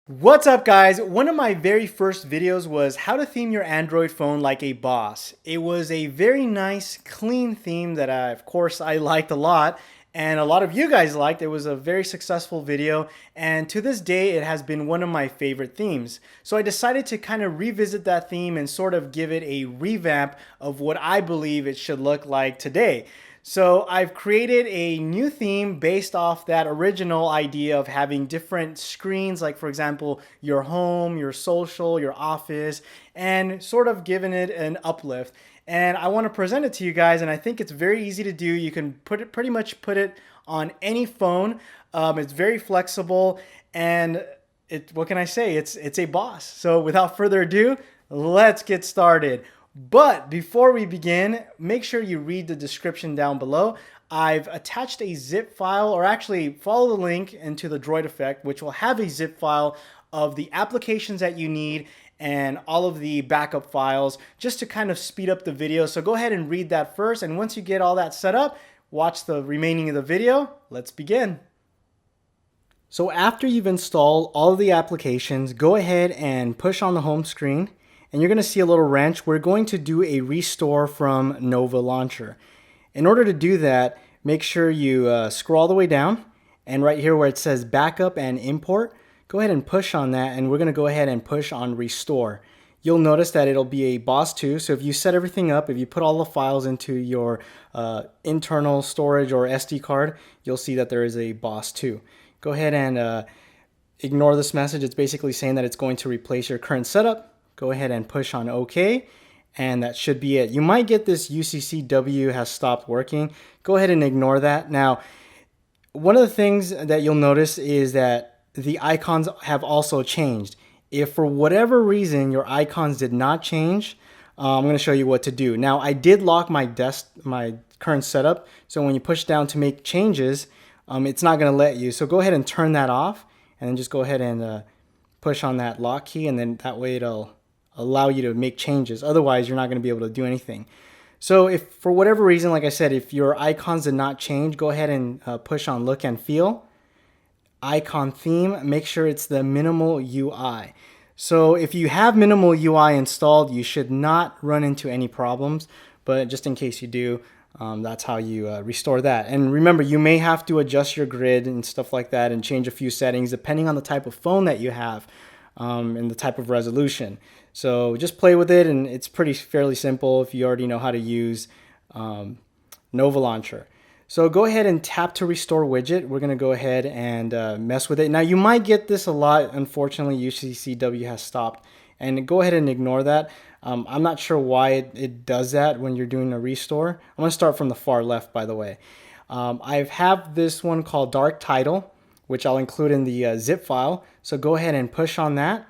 What's up guys? One of my very first videos was how to theme your Android phone like a boss. It was a very nice, clean theme that of course I liked a lot and a lot of you guys liked. It was a very successful video and to this day it has been one of my favorite themes. So I decided to kind of revisit that theme and sort of give it a revamp of what I believe it should look like today. So I've created a new theme based off that original idea of having different screens, like for example, your home, your social, your office, and sort of given it an uplift. And I want to present it to you guys, and I think it's very easy to do. You can pretty much put it on any phone. It's very flexible, and what can I say? It's a boss. So without further ado, let's get started. But before we begin, make sure you read the description down below. I've attached a zip file, or actually follow the link into the Droid Effect, which will have a zip file of the applications that you need and all of the backup files just to kind of speed up the video. So go ahead and read that first. And once you get all that set up, watch the remaining of the video. Let's begin. So after you've installed all of the applications, go ahead and push on the home screen. And you're going to see a little wrench. We're going to do a restore from Nova Launcher. In order to do that, make sure you scroll all the way down, and right here where it says backup and import, go ahead and push on that, and we're going to go ahead and push on restore. You'll notice that it'll be a boss 2, so if you set everything up, if you put all the files into your internal storage or SD card, you'll see that there is a boss 2. Go ahead and ignore this message. It's basically saying that it's going to replace your current setup. Go ahead and push on OK, and that should be it. You might get this UCCW has stopped working. Go ahead and ignore that. Now, one of the things that you'll notice is that the icons have also changed. If for whatever reason your icons did not change, I'm going to show you what to do. Now, I did lock my current setup, so when you push down to make changes, it's not going to let you. So go ahead and turn that off, and then just go ahead and push on that lock key, and then that way it'll allow you to make changes. Otherwise, you're not going to be able to do anything. So if for whatever reason, like I said, if your icons did not change, go ahead and push on look and feel. Icon theme, make sure it's the minimal UI. So if you have minimal UI installed, you should not run into any problems. But just in case you do, that's how you restore that. And remember, you may have to adjust your grid and stuff like that and change a few settings depending on the type of phone that you have and the type of resolution. So just play with it, and it's fairly simple if you already know how to use Nova Launcher. So go ahead and tap to restore widget. We're going to go ahead and mess with it. Now you might get this a lot. Unfortunately, UCCW has stopped, and go ahead and ignore that. I'm not sure why it does that when you're doing a restore. I'm going to start from the far left, by the way. I have this one called Dark Title, which I'll include in the zip file. So go ahead and push on that,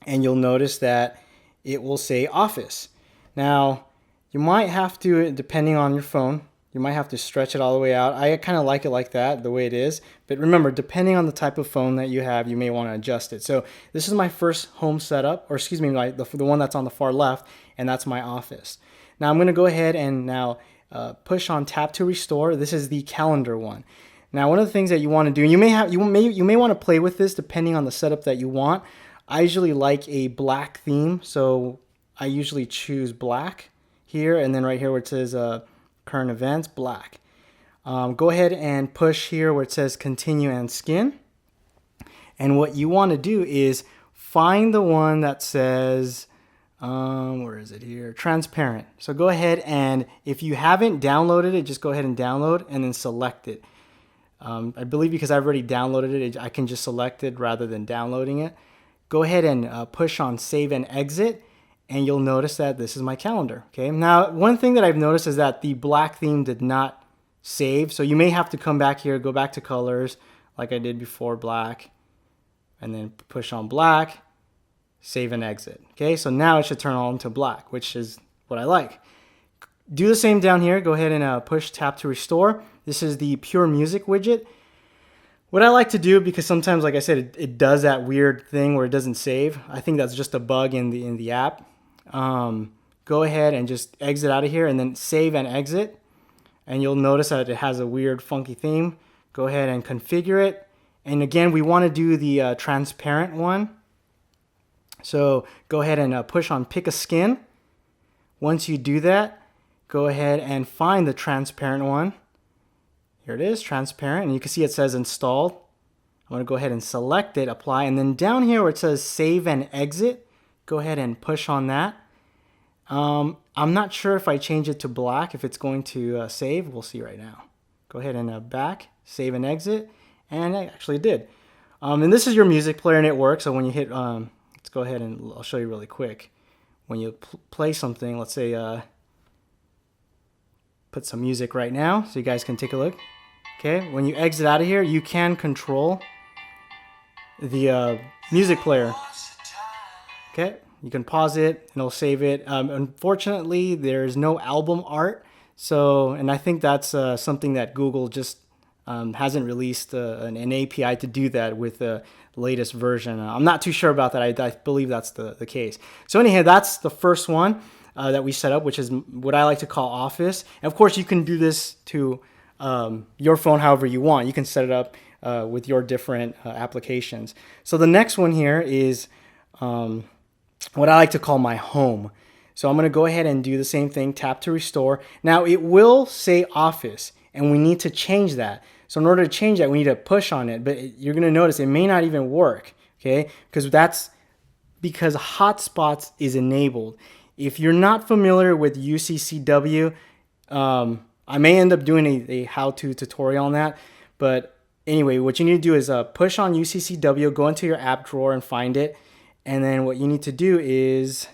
and you'll notice that it will say Office. Now, you might have to, depending on your phone, you might have to stretch it all the way out. I kind of like it like that, the way it is. But remember, depending on the type of phone that you have, you may want to adjust it. So this is my first home setup, or excuse me, the one that's on the far left, and that's my Office. Now I'm going to go ahead and now push on tap to restore. This is the calendar one. Now, one of the things that you want to do, you may want to play with this depending on the setup that you want. I usually like a black theme, so I usually choose black here, and then right here where it says current events, black. Go ahead and push here where it says continue and skin. And what you want to do is find the one that says, where is it here? Transparent. So go ahead, and if you haven't downloaded it, just go ahead and download and then select it. I believe because I've already downloaded it, I can just select it rather than downloading it. Go ahead and push on save and exit, and you'll notice that this is my calendar. Okay. Now, one thing that I've noticed is that the black theme did not save, so you may have to come back here, go back to colors like I did before, black, and then push on black, save and exit. Okay, so now it should turn on to black, which is what I like. Do the same down here. Go ahead and push tap to restore. This is the Pure Music widget. What I like to do, because sometimes, like I said, it does that weird thing where it doesn't save. I think that's just a bug in the app. Go ahead and just exit out of here and then save and exit. And you'll notice that it has a weird funky theme. Go ahead and configure it And again, we want to do the transparent one. So go ahead and push on pick a skin. Once you do that, go ahead and find the transparent one. Here it is, transparent, and you can see it says installed. I'm going to go ahead and select it, apply, and then down here where it says save and exit, go ahead and push on that. I'm not sure if I change it to black, if it's going to save. We'll see right now. Go ahead and back, save and exit, and it actually did. And this is your music player, and it works. So when you hit, let's go ahead and I'll show you really quick. When you play something, let's say, put some music right now so you guys can take a look. Okay, when you exit out of here, you can control the music player. Okay, you can pause it and it'll save it. Unfortunately, there's no album art. So, and I think that's something that Google just hasn't released an API to do that with the latest version. I'm not too sure about that. I believe that's the case. So anyhow, that's the first one that we set up, which is what I like to call Office. And of course, you can do this to your phone however you want. You can set it up with your different applications. So the next one here is what I like to call my home. So I'm going to go ahead and do the same thing, tap to restore. Now it will say Office, and we need to change that. So in order to change that, we need to push on it, but you're going to notice it may not even work, okay? Because that's because hotspots is enabled. If you're not familiar with UCCW, I may end up doing a how-to tutorial on that, but anyway, what you need to do is push on UCCW, go into your app drawer and find it, and then what you need to do is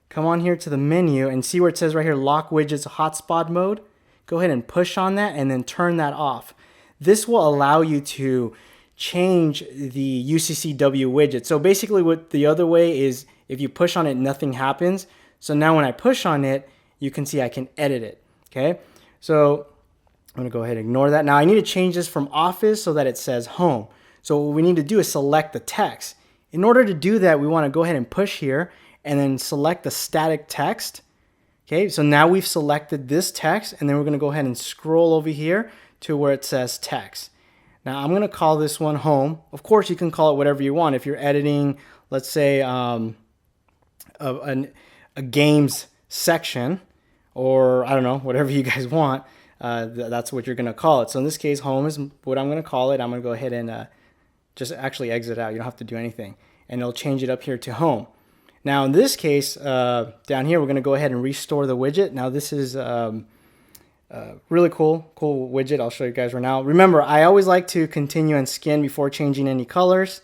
come on here to the menu and see where it says right here, lock widgets hotspot mode. Go ahead and push on that and then turn that off. This will allow you to change the UCCW widget. So basically what the other way is, if you push on it, nothing happens. So now when I push on it, you can see I can edit it, okay? So I'm gonna go ahead and ignore that. Now I need to change this from Office so that it says home. So what we need to do is select the text. In order to do that, we wanna go ahead and push here and then select the static text. Okay, so now we've selected this text, and then we're gonna go ahead and scroll over here to where it says text. Now I'm gonna call this one home. Of course, you can call it whatever you want. If you're editing, let's say a games section, or I don't know, whatever you guys want, that's what you're gonna call it. So in this case, home is what I'm gonna call it. I'm gonna go ahead and just actually exit out. You don't have to do anything, and it'll change it up here to home. Now in this case, down here, we're gonna go ahead and restore the widget. Now this is really cool widget. I'll show you guys right now. Remember, I always like to continue and skin before changing any colors.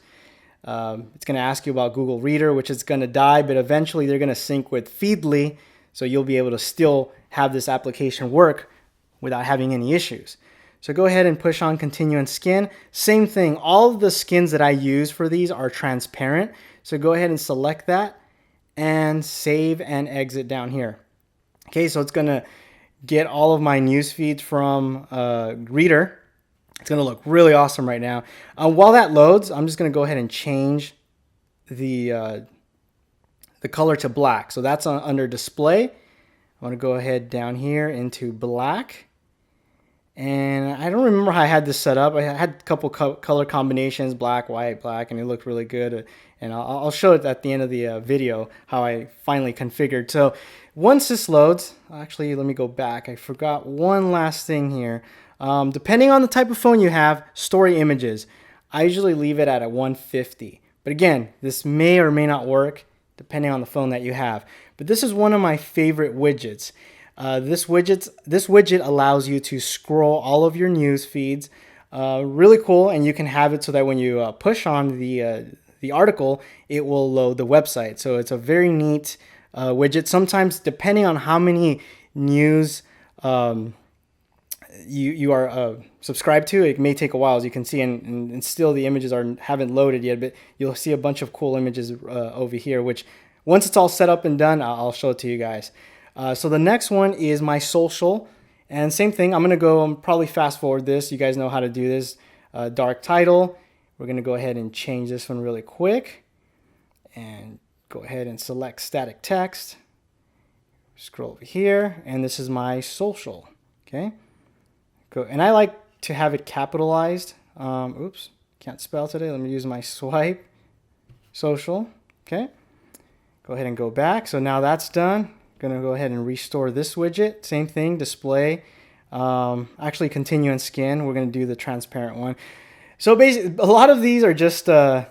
It's gonna ask you about Google Reader, which is gonna die, but eventually they're gonna sync with Feedly, so you'll be able to still have this application work without having any issues. So go ahead and push on continue and skin. Same thing, all of the skins that I use for these are transparent. So go ahead and select that and save and exit down here. Okay, so it's gonna get all of my news feeds from Reader. It's gonna look really awesome right now. While that loads, I'm just gonna go ahead and change the color to black. So that's under display. I wanna go ahead down here into black. And I don't remember how I had this set up. I had a couple color combinations, black, white, black, and it looked really good. And I'll show it at the end of the video how I finally configured. So once this loads, actually, let me go back. I forgot one last thing here. Depending on the type of phone you have, story images. I usually leave it at a 150. But again, this may or may not work depending on the phone that you have. But this is one of my favorite widgets. This widget allows you to scroll all of your news feeds. Really cool, and you can have it so that when you push on the article, it will load the website. So it's a very neat widget. Sometimes, depending on how many news you are subscribed to, it may take a while, as you can see, and still the images haven't loaded yet. But you'll see a bunch of cool images over here, which once it's all set up and done, I'll show it to you guys. So the next one is my social, and same thing. I'm gonna go probably fast forward this. You guys know how to do this. Dark title. We're gonna go ahead and change this one really quick, and go ahead and select static text. Scroll over here, and this is my social. Okay. Go, and I like to have it capitalized. Oops. Can't spell today. Let me use my swipe. Social. Okay. Go ahead and go back. So now that's done. Gonna go ahead and restore this widget. Same thing, display. Actually, continue and skin. We're gonna do the transparent one. So basically, a lot of these are just, don't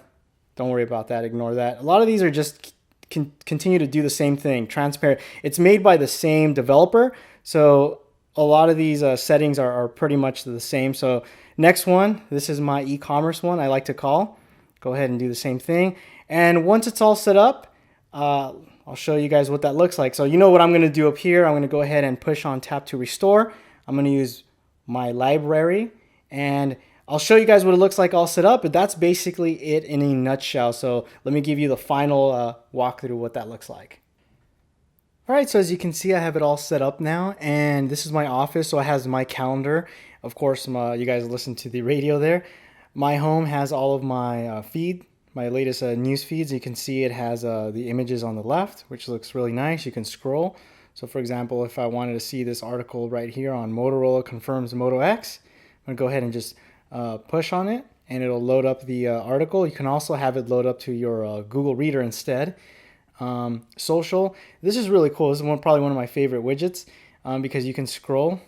worry about that, ignore that. A lot of these are just continue to do the same thing, transparent. It's made by the same developer, so a lot of these settings are pretty much the same. So next one, this is my e-commerce one I like to call. Go ahead and do the same thing. And once it's all set up, I'll show you guys what that looks like. So you know what I'm gonna do up here. I'm gonna go ahead and push on tap to restore. I'm gonna use my library, and I'll show you guys what it looks like all set up, but that's basically it in a nutshell. So let me give you the final walkthrough what that looks like. All right, so as you can see, I have it all set up now, and this is my office, so it has my calendar. Of course, you guys listen to the radio there. My home has all of my feed, my latest news feeds. You can see it has the images on the left, which looks really nice. You can scroll. So for example, if I wanted to see this article right here on Motorola confirms Moto X, I'm gonna go ahead and just push on it, and it'll load up the article. You can also have it load up to your Google Reader instead. Social, this is really cool. This is probably one of my favorite widgets because you can scroll,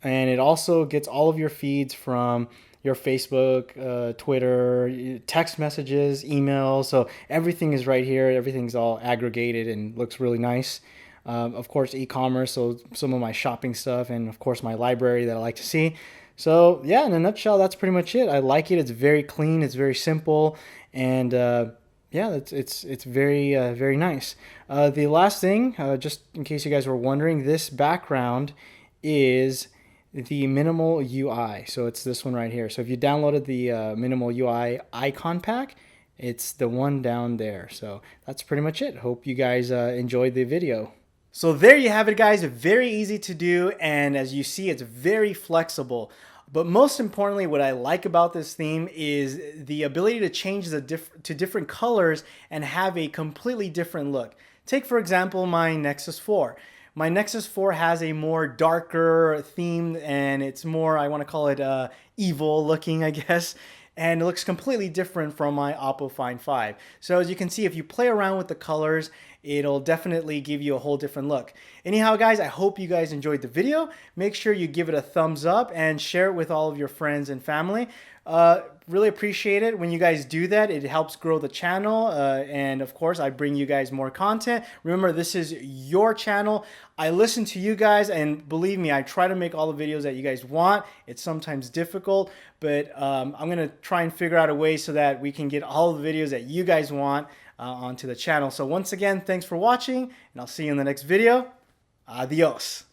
and it also gets all of your feeds from your Facebook, Twitter, text messages, emails. So everything is right here. Everything's all aggregated and looks really nice. Of course, e-commerce, so some of my shopping stuff, and of course my library that I like to see. So yeah, in a nutshell, that's pretty much it. I like it. It's very clean. It's very simple, and yeah, it's very very nice. The last thing, just in case you guys were wondering, this background is the Minimal UI. So it's this one right here. So if you downloaded the Minimal UI icon pack, it's the one down there. So that's pretty much it. Hope you guys enjoyed the video. So there you have it, guys. Very easy to do, and as you see, it's very flexible. But most importantly, what I like about this theme is the ability to change to different colors and have a completely different look. Take, for example, my Nexus 4. My Nexus 4 has a more darker theme, and it's more, I want to call it evil looking, I guess. And it looks completely different from my Oppo Find 5. So as you can see, if you play around with the colors, it'll definitely give you a whole different look. Anyhow, guys, I hope you guys enjoyed the video. Make sure you give it a thumbs up and share it with all of your friends and family. Really appreciate it when you guys do that. It helps grow the channel, and of course I bring you guys more content. Remember, this is your channel. I listen to you guys, and believe me, I try to make all the videos that you guys want. It's sometimes difficult, but I'm gonna try and figure out a way so that we can get all the videos that you guys want onto the channel. So once again, thanks for watching, and I'll see you in the next video. Adios.